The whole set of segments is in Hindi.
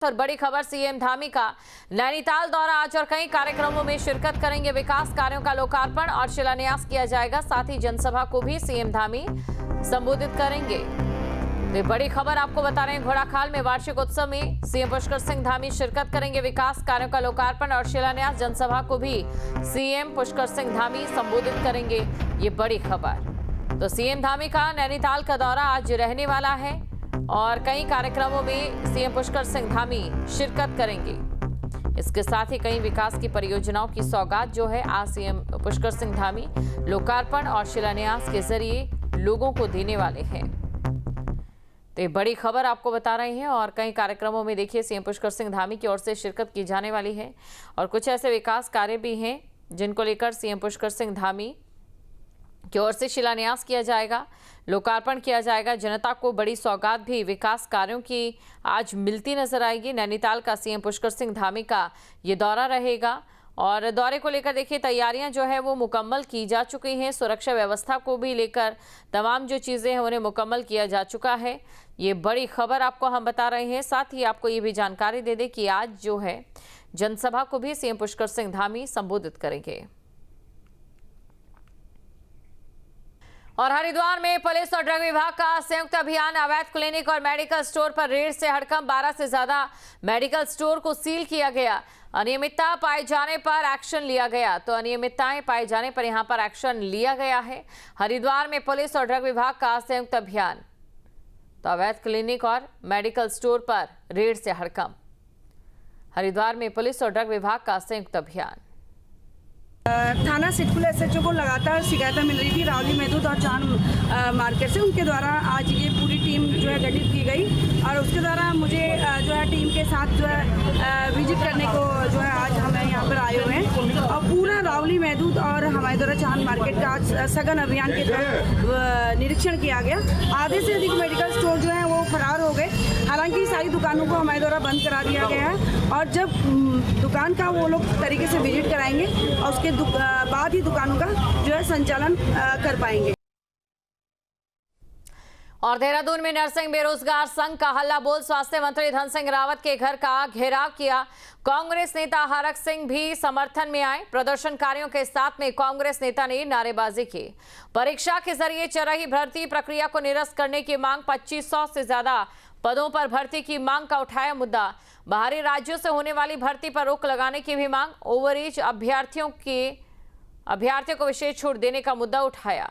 और बड़ी खबर सीएम धामी का नैनीताल दौरा आज और कई कार्यक्रमों में शिरकत करेंगे। विकास कार्यों का लोकार्पण और शिलान्यास किया जाएगा। साथ ही जनसभा को भी सीएम धामी संबोधित करेंगे। तो बड़ी खबर आपको बता रहे हैं, घोड़ाखाल में वार्षिक उत्सव में सीएम पुष्कर सिंह धामी शिरकत करेंगे। विकास कार्यों का लोकार्पण और शिलान्यास, जनसभा को भी सीएम पुष्कर सिंह धामी संबोधित करेंगे। ये बड़ी खबर। तो सीएम धामी का नैनीताल का दौरा आज रहने वाला है और कई कार्यक्रमों में सीएम पुष्कर सिंह धामी शिरकत करेंगे। इसके साथ ही कई विकास की परियोजनाओं की सौगात जो है आज सीएम पुष्कर सिंह धामी लोकार्पण और शिलान्यास के जरिए लोगों को देने वाले हैं। तो ये बड़ी खबर आपको बता रहे हैं और कई कार्यक्रमों में देखिए सीएम पुष्कर सिंह धामी की ओर से शिरकत की जाने वाली है और कुछ ऐसे विकास कार्य भी हैं जिनको लेकर सीएम पुष्कर सिंह धामी की ओर से शिलान्यास किया जाएगा, लोकार्पण किया जाएगा। जनता को बड़ी सौगात भी विकास कार्यों की आज मिलती नजर आएगी। नैनीताल का सीएम पुष्कर सिंह धामी का ये दौरा रहेगा और दौरे को लेकर देखिए तैयारियां जो है वो मुकम्मल की जा चुकी हैं। सुरक्षा व्यवस्था को भी लेकर तमाम जो चीज़ें हैं उन्हें मुकम्मल किया जा चुका है। ये बड़ी खबर आपको हम बता रहे हैं। साथ ही आपको ये भी जानकारी दे दें कि आज जो है जनसभा को भी सीएम पुष्कर सिंह धामी संबोधित करेंगे। और हरिद्वार में पुलिस और ड्रग विभाग का संयुक्त अभियान, अवैध क्लिनिक और मेडिकल स्टोर पर रेड से हड़कंप। 12 से ज्यादा मेडिकल स्टोर को सील किया गया। अनियमितता पाए जाने पर एक्शन लिया गया। तो अनियमितताएं पाए जाने पर यहां पर एक्शन लिया गया है। हरिद्वार में पुलिस और ड्रग विभाग का संयुक्त अभियान, तो अवैध क्लिनिक और मेडिकल स्टोर पर रेड से हड़कंप। हरिद्वार में पुलिस और ड्रग विभाग का संयुक्त अभियान। थाना सिटकुल एसएचओ को लगातार शिकायतें मिल रही थी रावली महदूद और चांद मार्केट से। उनके द्वारा आज ये पूरी टीम जो है गठित की गई और उसके द्वारा मुझे जो है टीम के साथ जो है विजिट करने को जो है आज हमें यहाँ पर आए हुए हैं और पूरा रावली महदूद और हमारे द्वारा चांद मार्केट का आज सघन अभियान के तहत निरीक्षण किया गया। आधे से अधिक मेडिकल स्टोर जो है वो फरार हो गए। हालांकि सारी दुकानों को हमारे द्वारा बंद करा दिया गया है और जब दुकान का वो लोग तरीके से विजिट कराएंगे और उसके बाद ही दुकानों का जो है संचालन कर पाएंगे। और देहरादून में नर्सिंग बेरोजगार संघ का हल्ला बोल। स्वास्थ्य मंत्री धन सिंह रावत के घर का घेराव किया। कांग्रेस नेता हरक सिंह भी समर्थन में आए। प्रदर्शनकारियों के साथ में कांग्रेस नेता ने नारेबाजी की। परीक्षा के जरिए चल रही भर्ती प्रक्रिया को निरस्त करने की मांग। 2500 से ज्यादा पदों पर भर्ती की मांग का उठाया मुद्दा। बाहरी राज्यों से होने वाली भर्ती पर रोक लगाने की भी मांग। ओवरएज अभ्यर्थियों को विशेष छूट देने का मुद्दा उठाया।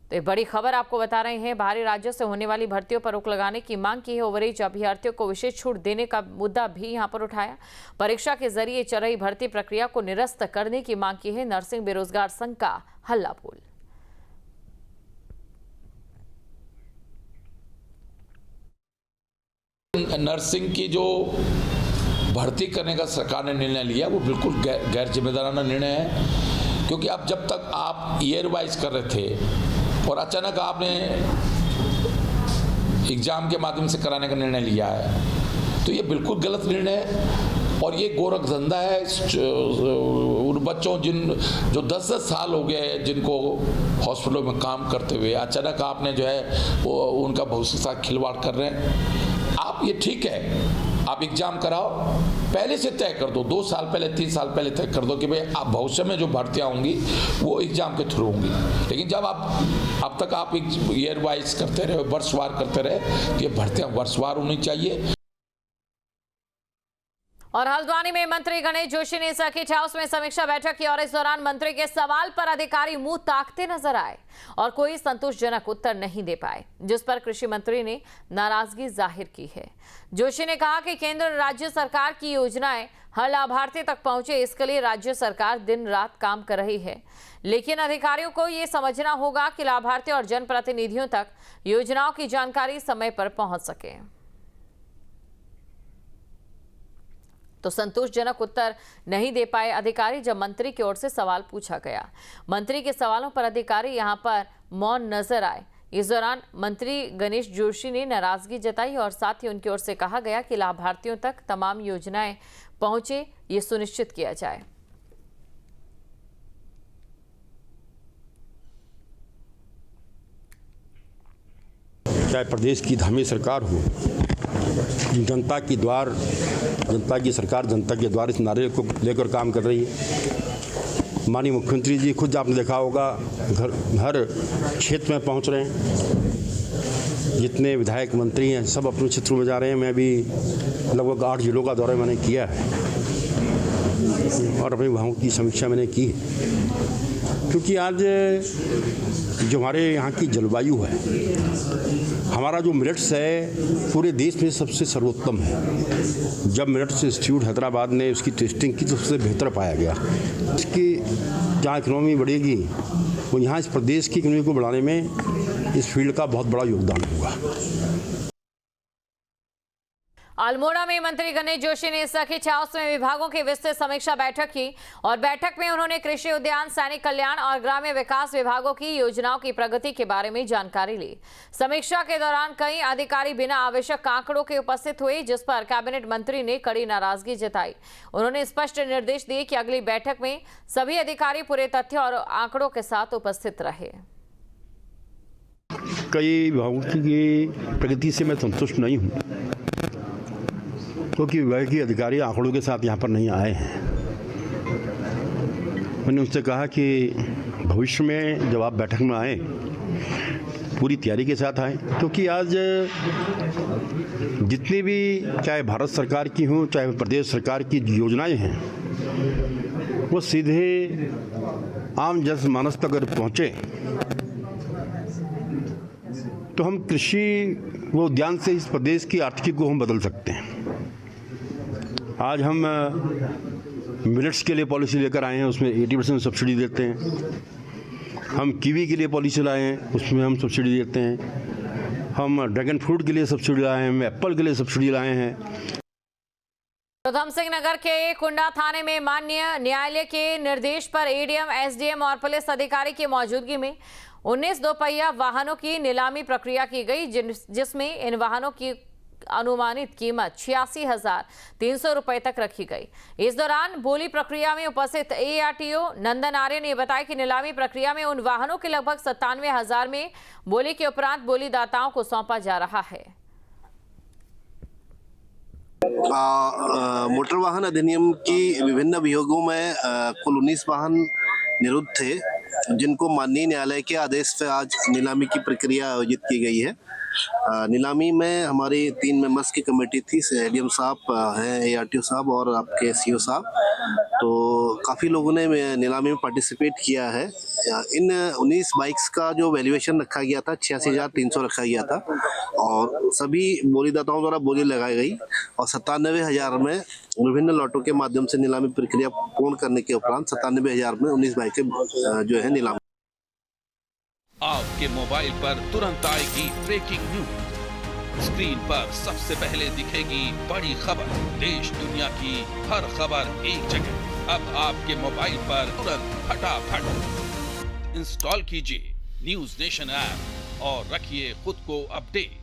तो ये बड़ी खबर आपको बता रहे हैं, बाहरी राज्यों से होने वाली भर्तियों पर रोक लगाने की मांग की है। ओवरएज अभ्यर्थियों को विशेष छूट देने का मुद्दा भी यहां पर उठाया। परीक्षा के जरिए चल रही भर्ती प्रक्रिया को निरस्त करने की मांग की है। नर्सिंग बेरोजगार संघ का हल्ला बोल। नर्सिंग की जो भर्ती करने का सरकार ने निर्णय लिया वो बिल्कुल गैर जिम्मेदाराना निर्णय है, क्योंकि अब जब तक आप ईयर वाइज कर रहे थे और अचानक आपने एग्जाम के माध्यम से कराने का निर्णय लिया है तो ये बिल्कुल गलत निर्णय है और ये गोरख धंधा है। उन बच्चों जो 10-10 साल हो गए जिनको हॉस्पिटलों में काम करते हुए अचानक आपने जो है वो उनका भविष्य के साथ खिलवाड़ कर रहे हैं। आप ये ठीक है, आप एग्जाम कराओ, पहले से तय कर दो, 2 साल पहले 3 साल पहले तय कर दो कि भाई आप भविष्य में जो भर्तियाँ होंगी वो एग्जाम के थ्रू होंगी। लेकिन जब अब तक आप ईयर वाइज करते रहे, वर्षवार करते रहे, तो ये भर्तियाँ वर्षवार होनी चाहिए। और हल्द्वानी में मंत्री गणेश जोशी ने सर्किट हाउस में समीक्षा बैठक की और इस दौरान मंत्री के सवाल पर अधिकारी मुंह ताकते नजर आए और कोई संतोषजनक उत्तर नहीं दे पाए, जिस पर कृषि मंत्री ने नाराजगी जाहिर की है। जोशी ने कहा कि केंद्र राज्य सरकार की योजनाएं हर लाभार्थी तक पहुंचे, इसके लिए राज्य सरकार दिन रात काम कर रही है, लेकिन अधिकारियों को ये समझना होगा कि लाभार्थी और जनप्रतिनिधियों तक योजनाओं की जानकारी समय पर पहुंच सके। तो संतोषजनक उत्तर नहीं दे पाए अधिकारी जब मंत्री की ओर से सवाल पूछा गया। मंत्री के सवालों पर अधिकारी यहां पर मौन नजर आए। इस दौरान मंत्री गणेश जोशी ने नाराजगी जताई और साथ ही उनकी ओर से कहा गया कि लाभार्थियों तक तमाम योजनाएं पहुंचे, ये सुनिश्चित किया जाए। चाहे प्रदेश की धामी सरकार हो जनता की सरकार जनता के द्वार इस नारे को लेकर काम कर रही है। माननीय मुख्यमंत्री जी खुद आपने देखा होगा हर क्षेत्र में पहुंच रहे हैं। जितने विधायक मंत्री हैं सब अपने क्षेत्रों में जा रहे हैं। मैं भी लगभग 8 जिलों का दौरा मैंने किया है और अपने विभागों की समीक्षा मैंने की है, क्योंकि आज जो हमारे यहाँ की जलवायु है, हमारा जो मिलेट्स है पूरे देश में सबसे सर्वोत्तम है। जब मिलेट्स इंस्टीट्यूट हैदराबाद ने उसकी टेस्टिंग की तो सबसे बेहतर पाया गया। इसकी जहाँ इकनॉमी बढ़ेगी वो यहाँ इस प्रदेश की इकनॉमी को बढ़ाने में इस फील्ड का बहुत बड़ा योगदान होगा। अल्मोड़ा में मंत्री गणेश जोशी ने सखी 66 विभागों की विस्तृत समीक्षा बैठक की और बैठक में उन्होंने कृषि, उद्यान, सैनिक कल्याण और ग्राम्य विकास विभागों की योजनाओं की प्रगति के बारे में जानकारी ली। समीक्षा के दौरान कई अधिकारी बिना आवश्यक आंकड़ों के उपस्थित हुए, जिस पर कैबिनेट मंत्री ने कड़ी नाराजगी जताई। उन्होंने स्पष्ट निर्देश दिए कि अगली बैठक में सभी अधिकारी पूरे तथ्य और आंकड़ों के साथ उपस्थित रहे। कई विभागों की प्रगति से मैं संतुष्ट नहीं हूँ, क्योंकि विभाग के अधिकारी आंकड़ों के साथ यहाँ पर नहीं आए हैं। मैंने उनसे कहा कि भविष्य में जब आप बैठक में आए पूरी तैयारी के साथ आए, क्योंकि आज जितनी भी चाहे भारत सरकार की हों चाहे प्रदेश सरकार की योजनाएं हैं वो सीधे आम जनमानस तक अगर पहुँचे तो हम कृषि व उद्यान से इस प्रदेश की आर्थिकी को हम बदल सकते हैं। आज हम मिलेट्स के लिए पॉलिसी लेकर आए हैं, उसमें 80% सब्सिडी देते हैं। हम कीवी के लिए पॉलिसी लाए हैं, उसमें हम सब्सिडी देते हैं। हम ड्रैगन फ्रूट के लिए सब्सिडी लाए हैं, हम एप्पल के लिए सब्सिडी लाए हैं। उधम सिंह नगर के कुंडा थाने में माननीय न्यायालय के निर्देश पर एडीएम, एसडीएम और पुलिस अधिकारी की मौजूदगी में 19 दोपहिया वाहनों की नीलामी प्रक्रिया की गई, जिसमें इन वाहनों की अनुमानित कीमत 86,300 रुपए तक रखी गई। इस दौरान बोली प्रक्रिया में उपस्थित एआरटीओ नंदन आर्य ने बताया कि नीलामी प्रक्रिया में उन वाहनों के लगभग 97,000 में बोली के उपरांत बोलीदाताओं को सौंपा जा रहा है। मोटर वाहन अधिनियम की विभिन्न विभागों में कुल 19 वाहन निरुद्ध थे, जिनको माननीय न्यायालय के आदेश से आज नीलामी की प्रक्रिया आयोजित की गई है। नीलामी में हमारी 3 मेंबर्स की कमेटी थी। एडीएम साहब हैं, एआरटीओ साहब और आपके सीओ साहब। तो काफ़ी लोगों ने नीलामी में पार्टिसिपेट किया है। इन 19 बाइक्स का जो वैल्यूएशन रखा गया था 86,300 रखा गया था और सभी बोलीदाताओं द्वारा बोली लगाई गई और 97,000 में विभिन्न लॉटों के माध्यम से नीलामी प्रक्रिया पूर्ण करने के उपरांत 97,000 में 19 बाइकें जो है नीलामी। आपके मोबाइल पर तुरंत आएगी ब्रेकिंग न्यूज। स्क्रीन पर सबसे पहले दिखेगी बड़ी खबर। देश दुनिया की हर खबर एक जगह। अब आपके मोबाइल पर तुरंत फटाफट इंस्टॉल कीजिए न्यूज नेशन ऐप और रखिए खुद को अपडेट।